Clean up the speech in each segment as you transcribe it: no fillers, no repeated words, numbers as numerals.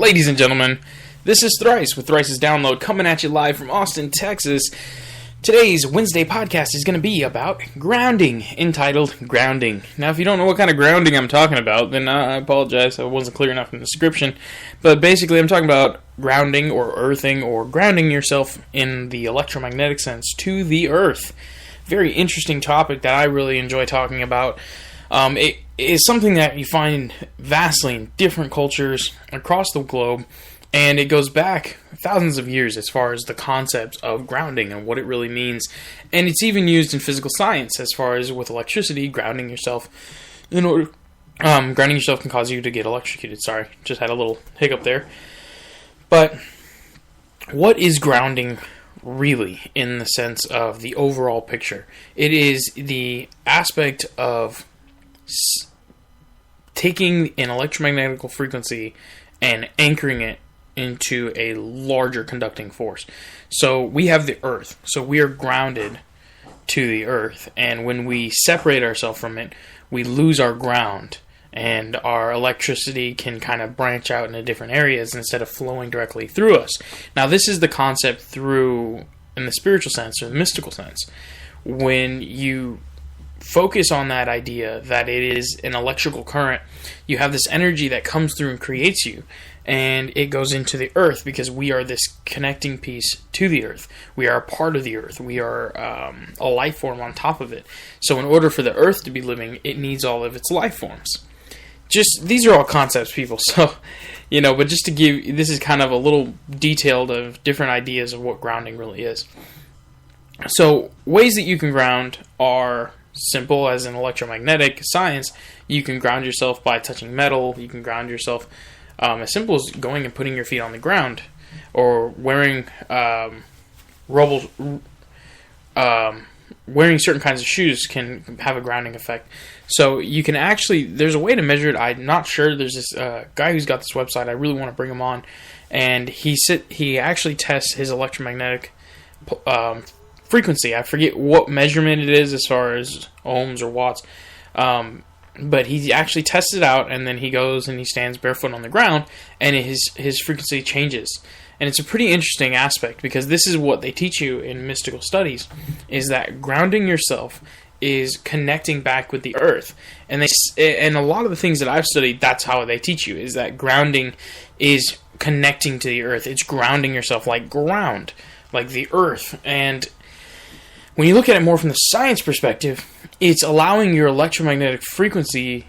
Ladies and gentlemen, this is Thrice with Thrice's Download coming at you live from Austin, Texas. Today's Wednesday podcast is going to be about grounding, entitled Grounding. Now, if you don't know what kind of grounding I'm talking about, then I apologize, I wasn't clear enough in the description. But basically, I'm talking about grounding or earthing or grounding yourself in the electromagnetic sense to the earth. Very interesting topic that I really enjoy talking about. It is something that you find vastly in different cultures across the globe, and it goes back thousands of years as far as the concept of grounding and what it really means. And it's even used in physical science as far as with electricity, grounding yourself in order... grounding yourself can cause you to get electrocuted. Sorry, just had a little hiccup there. But what is grounding really in the sense of the overall picture? It is the aspect of taking an electromagnetic frequency and anchoring it into a larger conducting force. So we have the earth. So we are grounded to the earth. And when we separate ourselves from it, we lose our ground. And our electricity can kind of branch out into different areas instead of flowing directly through us. Now, this is the concept through, in the spiritual sense or the mystical sense. When you focus on that idea that it is an electrical current, you have this energy that comes through and creates you, and it goes into the earth because we are this connecting piece to the earth. We are a part of the earth. We are a life form on top of it. So in order for the earth to be living, it needs all of its life forms. These are all concepts, people, so, but just to give, this is kind of a little detailed of different ideas of what grounding really is. So ways that you can ground are simple as in electromagnetic science. You can ground yourself by touching metal. You can ground yourself as simple as going and putting your feet on the ground, or wearing wearing certain kinds of shoes can have a grounding effect. So you can actually, there's a way to measure it. I'm not sure. There's this guy who's got this website. I really want to bring him on, and he actually tests his electromagnetic frequency. I forget what measurement it is as far as ohms or watts, but he actually tests it out, and then he goes and he stands barefoot on the ground, and his frequency changes. And it's a pretty interesting aspect, because this is what they teach you in mystical studies, is that grounding yourself is connecting back with the earth. And a lot of the things that I've studied, that's how they teach you, is that grounding is connecting to the earth. It's grounding yourself like ground, like the earth. And when you look at it more from the science perspective, it's allowing your electromagnetic frequency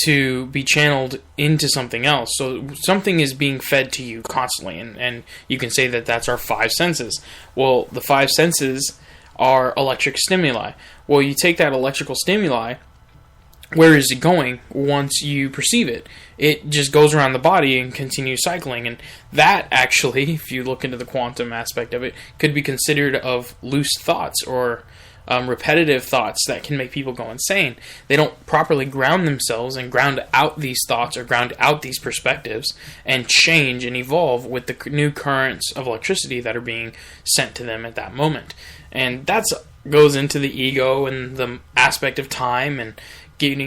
to be channeled into something else. So something is being fed to you constantly, and you can say that that's our five senses. Well, the five senses are electric stimuli. Well, you take that electrical stimuli, where is it going once you perceive it? It just goes around the body and continues cycling. And that actually, if you look into the quantum aspect of it, could be considered of loose thoughts or repetitive thoughts that can make people go insane. They don't properly ground themselves and ground out these thoughts or ground out these perspectives and change and evolve with the new currents of electricity that are being sent to them at that moment. And that goes into the ego and the aspect of time and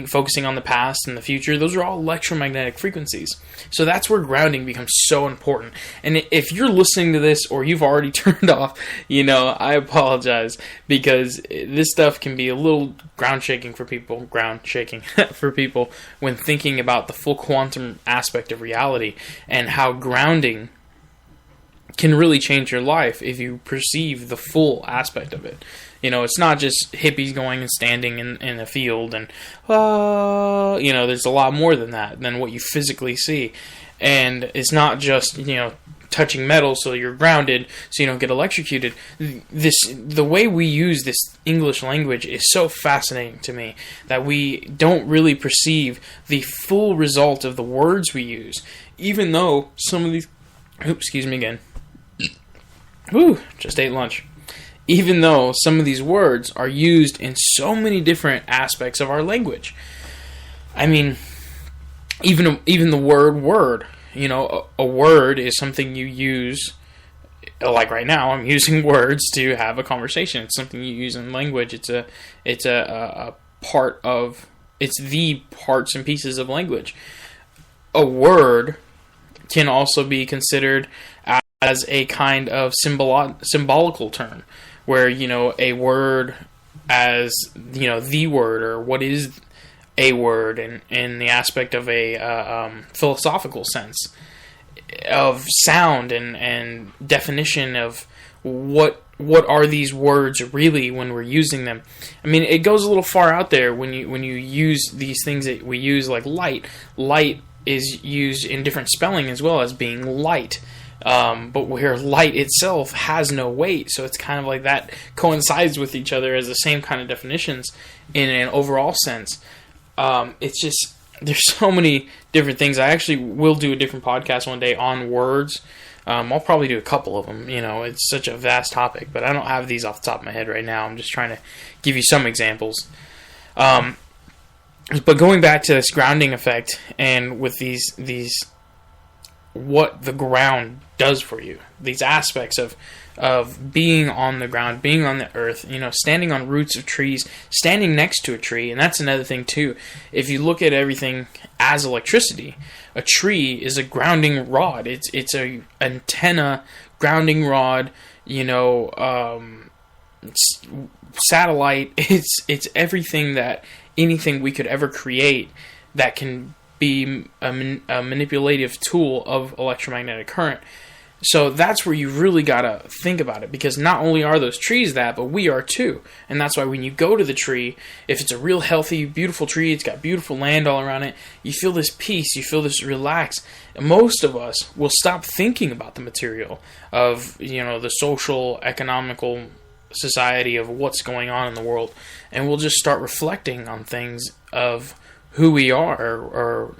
focusing on the past and the future. Those are all electromagnetic frequencies. So that's where grounding becomes so important. And if you're listening to this or you've already turned off, I apologize, because this stuff can be a little ground shaking for people when thinking about the full quantum aspect of reality and how grounding can really change your life if you perceive the full aspect of it. It's not just hippies going and standing in a field and, there's a lot more than that, than what you physically see. And it's not just, touching metal so you're grounded so you don't get electrocuted. The way we use this English language is so fascinating to me, that we don't really perceive the full result of the words we use, even though some of these... excuse me again. Just ate lunch. Even though some of these words are used in so many different aspects of our language. I mean, even the word, a word is something you use, like right now, I'm using words to have a conversation. It's something you use in language. It's a part of, it's the parts and pieces of language. A word can also be considered as a kind of symbolical term, where, a word as, the word, or what is a word in the aspect of a philosophical sense of sound and definition of what are these words really when we're using them. I mean, it goes a little far out there when you use these things that we use, like light. Light is used in different spelling as well as being light. But where light itself has no weight, so it's kind of like that coincides with each other as the same kind of definitions in an overall sense. It's just, there's so many different things. I actually will do a different podcast one day on words. I'll probably do a couple of them. It's such a vast topic, but I don't have these off the top of my head right now. I'm just trying to give you some examples. But going back to this grounding effect, and with these what the ground does for you, these aspects of being on the ground, being on the earth, standing on roots of trees, standing next to a tree. And that's another thing too. If you look at everything as electricity, a tree is a grounding rod. It's a antenna, grounding rod, satellite. It's everything that anything we could ever create that can be a manipulative tool of electromagnetic current. So that's where you really got to think about it, because not only are those trees that, but we are too. And that's why when you go to the tree, if it's a real healthy, beautiful tree, it's got beautiful land all around it, you feel this peace, you feel this relax. Most of us will stop thinking about the material of, the social, economical society of what's going on in the world, and we'll just start reflecting on things of who we are, or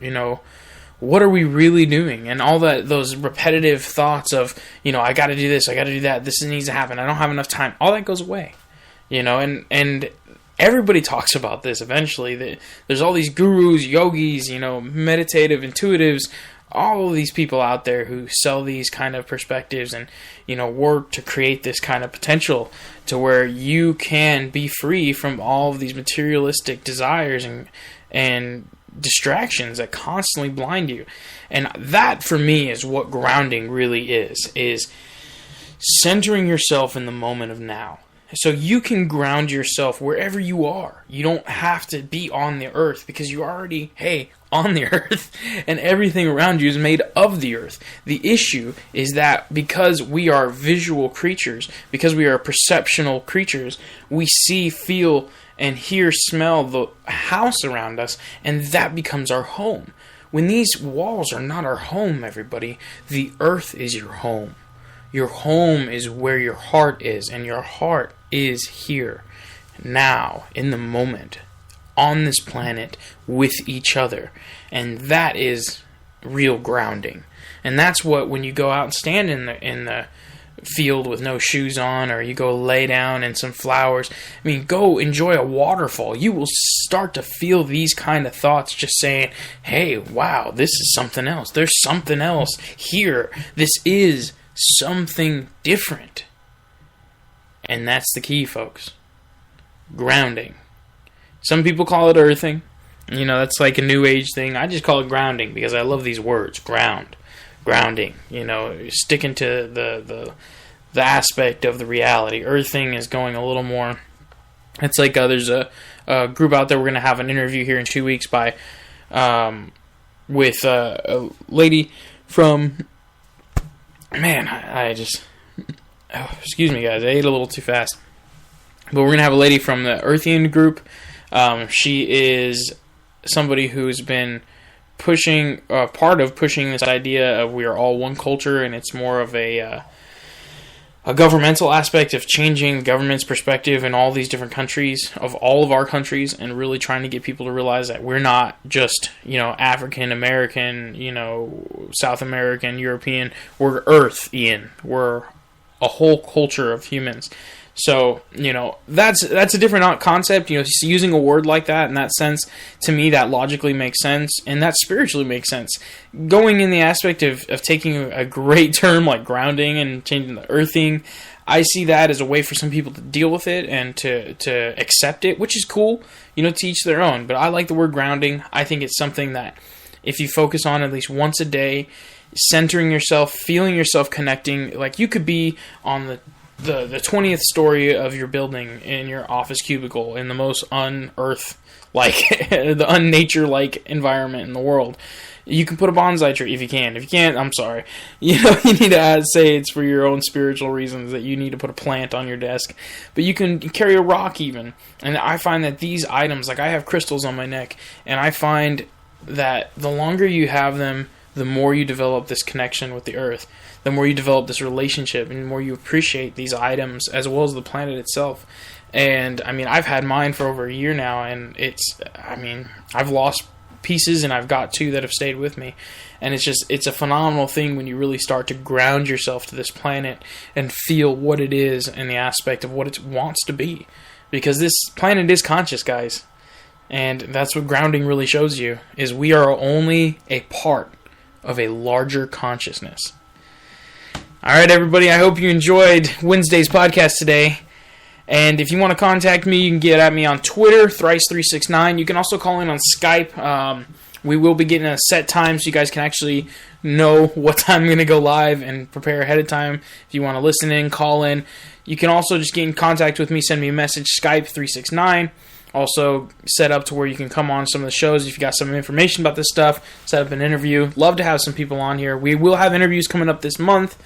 what are we really doing? And all those repetitive thoughts of, I got to do this, I got to do that, this needs to happen, I don't have enough time, all that goes away. And everybody talks about this eventually. There's all these gurus, yogis, meditative intuitives, all of these people out there who sell these kind of perspectives and, work to create this kind of potential to where you can be free from all of these materialistic desires and distractions that constantly blind you. And that, for me, is what grounding really is centering yourself in the moment of now. So you can ground yourself wherever you are. You don't have to be on the earth, because you're already, on the earth, and everything around you is made of the earth. The issue is that because we are visual creatures, because we are perceptional creatures, we see, feel, and hear, smell the house around us, and that becomes our home. When these walls are not our home, everybody, the earth is your home. Your home is where your heart is, and your heart is here, now, in the moment, on this planet, with each other. And that is real grounding. And that's what, when you go out and stand in the field with no shoes on, or you go lay down in some flowers, go enjoy a waterfall, you will start to feel these kind of thoughts, just saying, hey, wow, this is something else. There's something else here. This is something different. And that's the key, folks. Grounding. Some people call it earthing. That's like a new age thing. I just call it grounding because I love these words. Grounding. Sticking to the aspect of the reality. Earthing is going a little more. It's like there's a group out there. We're going to have an interview here in 2 weeks with a lady from. Man, excuse me, guys. I ate a little too fast. But we're going to have a lady from the Earthian group. She is somebody who's been part of pushing this idea of we are all one culture, and it's more of a governmental aspect of changing the government's perspective in all these different countries, of all of our countries, and really trying to get people to realize that we're not just, African American, South American, European. We're Earthian. We're a whole culture of humans. So, that's a different concept. Using a word like that in that sense, to me, that logically makes sense, and that spiritually makes sense. Going in the aspect of taking a great term like grounding and changing the earthing, I see that as a way for some people to deal with it and to accept it, which is cool, to each their own. But I like the word grounding. I think it's something that if you focus on at least once a day, centering yourself, feeling yourself connecting. Like, you could be on the 20th story of your building in your office cubicle in the most unearth-like, the unnature-like environment in the world. You can put a bonsai tree if you can. If you can't, I'm sorry. You need to say it's for your own spiritual reasons that you need to put a plant on your desk. But you can carry a rock even. And I find that these items, like I have crystals on my neck, and I find that the longer you have them, the more you develop this connection with the earth, the more you develop this relationship, and the more you appreciate these items as well as the planet itself. And, I've had mine for over a year now, and I've lost pieces, and I've got 2 that have stayed with me. And it's a phenomenal thing when you really start to ground yourself to this planet and feel what it is in the aspect of what it wants to be. Because this planet is conscious, guys. And that's what grounding really shows you, is we are only a part of a larger consciousness. Alright, everybody, I hope you enjoyed Wednesday's podcast today. And if you want to contact me, you can get at me on Twitter, Thrice369. You can also call in on Skype. We will be getting a set time so you guys can actually know what time I'm going to go live and prepare ahead of time. If you want to listen in, call in. You can also just get in contact with me, send me a message, Skype369. Also set up to where you can come on some of the shows if you got some information about this stuff. Set up an interview. Love to have some people on here. We will have interviews coming up this month.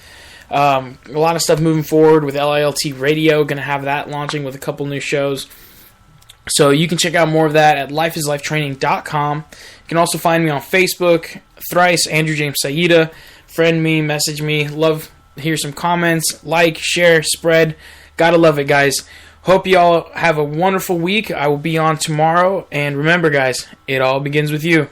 A lot of stuff moving forward with LILT Radio. Going to have that launching with a couple new shows. So you can check out more of that at lifeislifetraining.com. You can also find me on Facebook, Thrice, Andrew James Saida. Friend me, message me. Love to hear some comments. Like, share, spread. Gotta love it, guys. Hope y'all have a wonderful week. I will be on tomorrow. And remember, guys, it all begins with you.